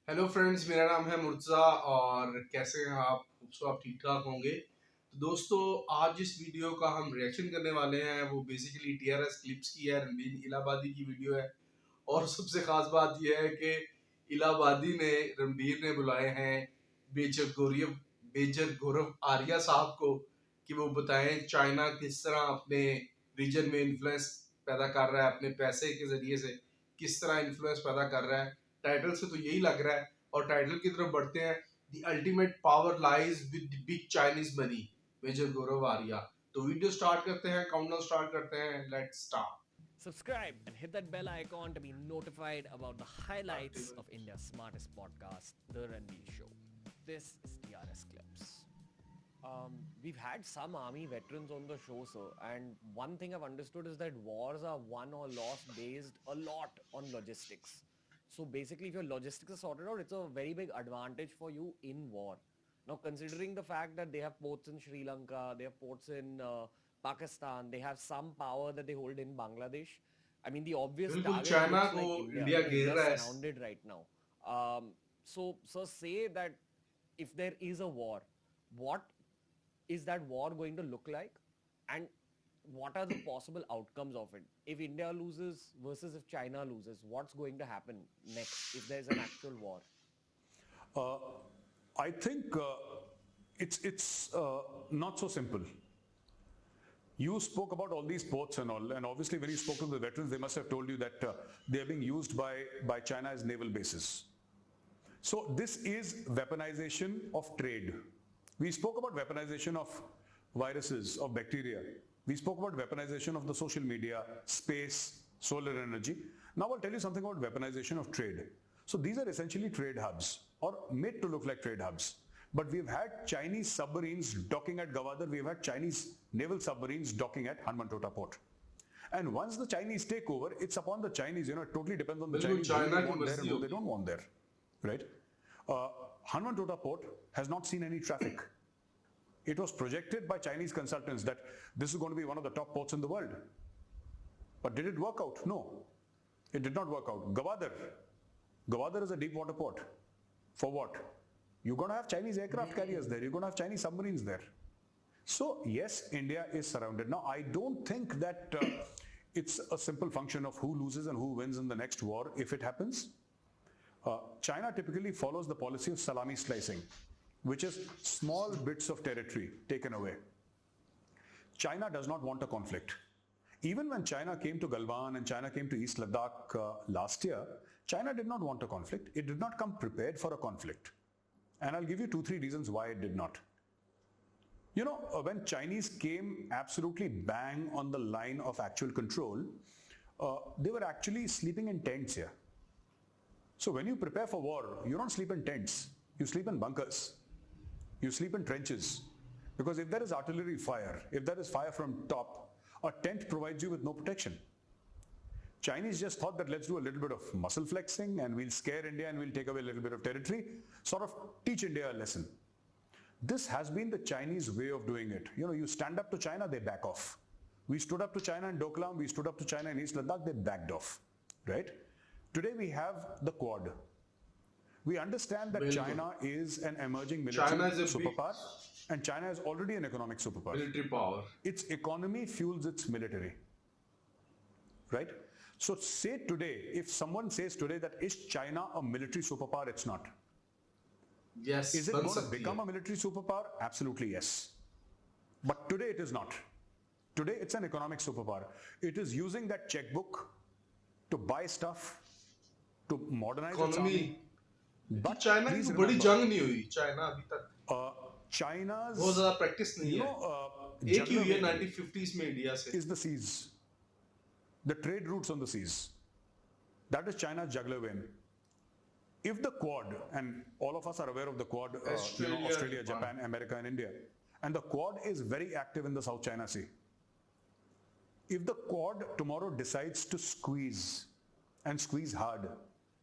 Hello friends, मेरा नाम है मुर्तज़ा और कैसे हैं आप? आप ठीक ठाक होंगे। तो दोस्तों, आज इस वीडियो का हम रिएक्शन करने वाले हैं। वो बेसिकली टीआरएस क्लिप्स की है, रणवीर इलाहाबादी की वीडियो है। और सबसे खास बात यह है कि इलाहाबादी ने रणवीर ने बुलाए हैं बेजर गौरव आर्या साहब को कि वो बताएं चाइना किस तरह अपने रीजन में इन्फ्लुएंस पैदा कर रहा है, अपने पैसे के जरिए से किस तरह इन्फ्लुएंस पैदा कर रहा है। टाइटल से तो यही लग रहा है। और टाइटल की तरफ बढ़ते हैं। The ultimate power lies with big Chinese money, major Gaurav Arya. तो वीडियो स्टार्ट करते हैं, काउंटडाउन स्टार्ट करते हैं। Let's start. Subscribe and hit that bell icon to be notified about the highlights of India's smartest podcast, The Ranveer Show. This is TRS Clips. We've had some army veterans on the show, sir, and one thing I've understood is that wars are won or lost based a lot on logistics. So basically, if your logistics are sorted out, it's a very big advantage for you in war. Now, considering the fact that they have ports in Sri Lanka, they have ports in Pakistan, they have some power that they hold in Bangladesh. I mean, the obvious बिल्कुल target China looks को like India. India घेर India's रहा है। surrounded right now. So, say that if there is a war, what is that war going to look like? And what are the possible outcomes of it? If India loses versus if China loses, what's going to happen next if there's an actual war? I think it's not so simple. You spoke about all these ports and all, and obviously when you spoke to the veterans, they must have told you that they are being used by China as naval bases. So this is weaponization of trade. We spoke about weaponization of viruses, of bacteria. We spoke about weaponization of the social media, space, solar energy. Now I'll tell you something about weaponization of trade. So these are essentially trade hubs, or made to look like trade hubs. But we've had Chinese submarines docking at Gwadar. We've had Chinese naval submarines docking at Hanwantota port. And once the Chinese take over, it's upon the Chinese, it totally depends on the बिल्कुल Chinese who China they की want there and मर्जी who they होगी। don't want there, right? Hanwantota port has not seen any traffic. It was projected by Chinese consultants that this is going to be one of the top ports in the world. But did it work out? No, it did not work out. Gwadar is a deep water port. For what? You're going to have Chinese aircraft carriers there. You're going to have Chinese submarines there. So yes, India is surrounded. Now, I don't think that it's a simple function of who loses and who wins in the next war if it happens. China typically follows the policy of salami slicing, which is small bits of territory taken away. China does not want a conflict. Even when China came to Galwan and China came to East Ladakh last year, China did not want a conflict. It did not come prepared for a conflict. And I'll give you 2-3 reasons why it did not. When Chinese came absolutely bang on the line of actual control, they were actually sleeping in tents here. So when you prepare for war, you don't sleep in tents. You sleep in bunkers. You sleep in trenches. Because if there is artillery fire, if there is fire from top, a tent provides you with no protection. Chinese just thought that let's do a little bit of muscle flexing and we'll scare India and we'll take away a little bit of territory, sort of teach India a lesson. This has been the Chinese way of doing it. You stand up to China, they back off. We stood up to China in Doklam, we stood up to China in East Ladakh, they backed off, right? Today we have the Quad. We understand that China is an emerging military superpower, and China is already an economic superpower. Military power. Its economy fuels its military, right? So say today, if someone says today that is China a military superpower, it's not. Yes. Is it going to become a military superpower? Absolutely yes. But today it is not. Today it's an economic superpower. It is using that checkbook to buy stuff, to modernize its army. But China की बड़ी जंग नहीं हुई China अभी तक। China's बहुत ज़्यादा practice नहीं है। एक ही हुई है 1950s में इंडिया से। Is the seas, the trade routes on the seas. That is China's juggler win. If the Quad, and all of us are aware of the Quad, Australia, Japan, America, and India, and the Quad is very active in the South China Sea. If the Quad tomorrow decides to squeeze and squeeze hard,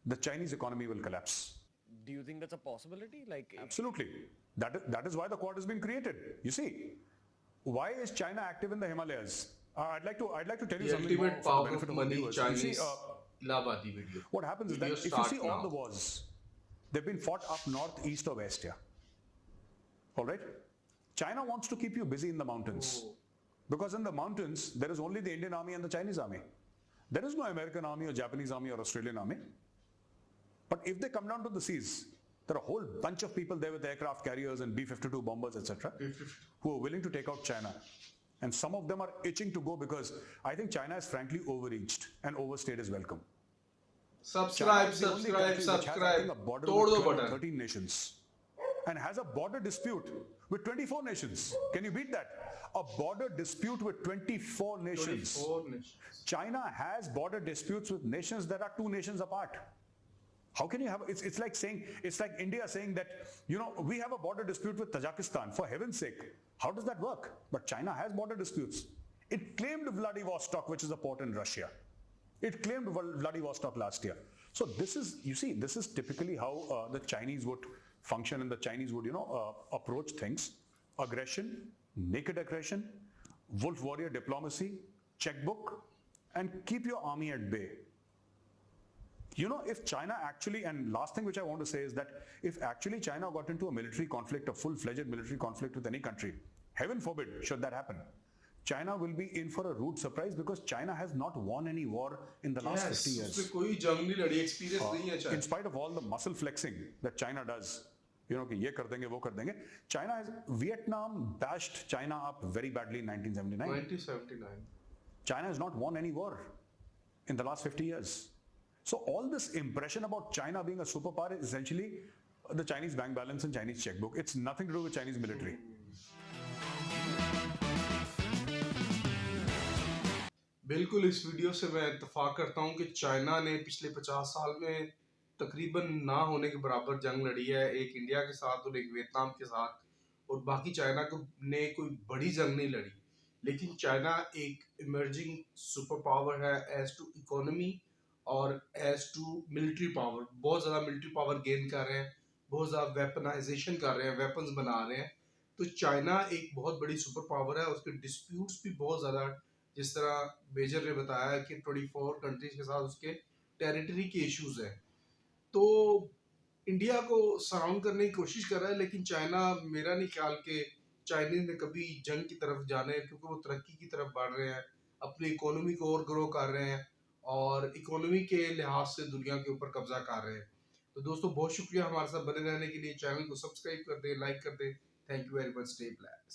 the Chinese economy will collapse. Do you think that's a possibility? Absolutely. That is why the Quad has been created. You see, why is China active in the Himalayas? I'd like to tell you something more for the benefit of the viewers. Chinese Illahabadi video. What happens is that if you see all the wars, They've been fought up north, east, or west here. All right? China wants to keep you busy in the mountains. Oh. Because in the mountains, there is only the Indian army and the Chinese army. There is no American army or Japanese army or Australian army. But if they come down to the seas, there are a whole bunch of people there with aircraft carriers and B-52 bombers, etc., who are willing to take out China. And some of them are itching to go because I think China is frankly overreached and overstayed his welcome. Subscribe, China is the only subscribe, country which has, I subscribe. think, a border तोड़ with दो 12 or button. 13 nations and has a border dispute with 24 nations. Can you beat that? A border dispute with 24 nations. 24 nations. China has border disputes with nations that are 2 nations apart. How can you have, it's like saying, it's like India saying that, you know, we have a border dispute with Tajikistan, for heaven's sake. How does that work? But China has border disputes. It claimed Vladivostok, which is a port in Russia. It claimed Vladivostok last year. So this is, you see, this is typically how the Chinese would function and the Chinese would, approach things. Aggression, naked aggression, wolf warrior diplomacy, checkbook, and keep your army at bay. You know, if China actually, and last thing which I want to say is that if actually China got into a military conflict, a full-fledged military conflict with any country, heaven forbid, should that happen, China will be in for a rude surprise because China has not won any war in the last 50 years. उससे कोई जंग नहीं लड़ी, experience नहीं है In China. spite of all the muscle flexing that China does, you know, कि ये कर देंगे, वो कर देंगे. Vietnam bashed China up very badly in 1979. 1979. China has not won any war in the last 50 years. So all this impression about China being a superpower is essentially the Chinese bank balance and Chinese checkbook. It's nothing to do with Chinese military. बिल्कुल इस video से मैं इत्तेफाक करता हूँ कि China ने पिछले 50 साल में तकरीबन ना होने के बराबर जंग लड़ी है, एक इंडिया के साथ और एक वियतनाम के साथ, और बाकी चाइना को ने कोई बड़ी जंग नहीं लड़ी. लेकिन चाइना एक इमर्जिंग सुपर पावर है एज टू इकोनॉमी और एज टू मिलिट्री पावर. बहुत ज़्यादा मिलिट्री पावर गेन कर रहे हैं, बहुत ज़्यादा वेपनाइजेशन कर रहे हैं, वेपन्स बना रहे हैं. तो चाइना एक बहुत बड़ी सुपर पावर है. उसके डिस्प्यूट्स भी बहुत ज़्यादा, जिस तरह मेजर ने बताया कि 24 कंट्रीज के साथ उसके टेरिटरी के इश्यूज हैं. तो इंडिया को सराउंड करने की कोशिश कर रहा है, लेकिन चाइना, मेरा नहीं ख्याल कि चाइनीज ने कभी जंग की तरफ जाना है, क्योंकि वो तरक्की की तरफ बढ़ रहे हैं, अपनी इकोनॉमी को और ग्रो कर रहे हैं और इकोनॉमी के लिहाज से दुनिया के ऊपर कब्जा कर रहे हैं. तो दोस्तों बहुत शुक्रिया हमारे साथ बने रहने के लिए. चैनल को सब्सक्राइब कर दें, लाइक कर दें. Thank you very much. Stay blessed.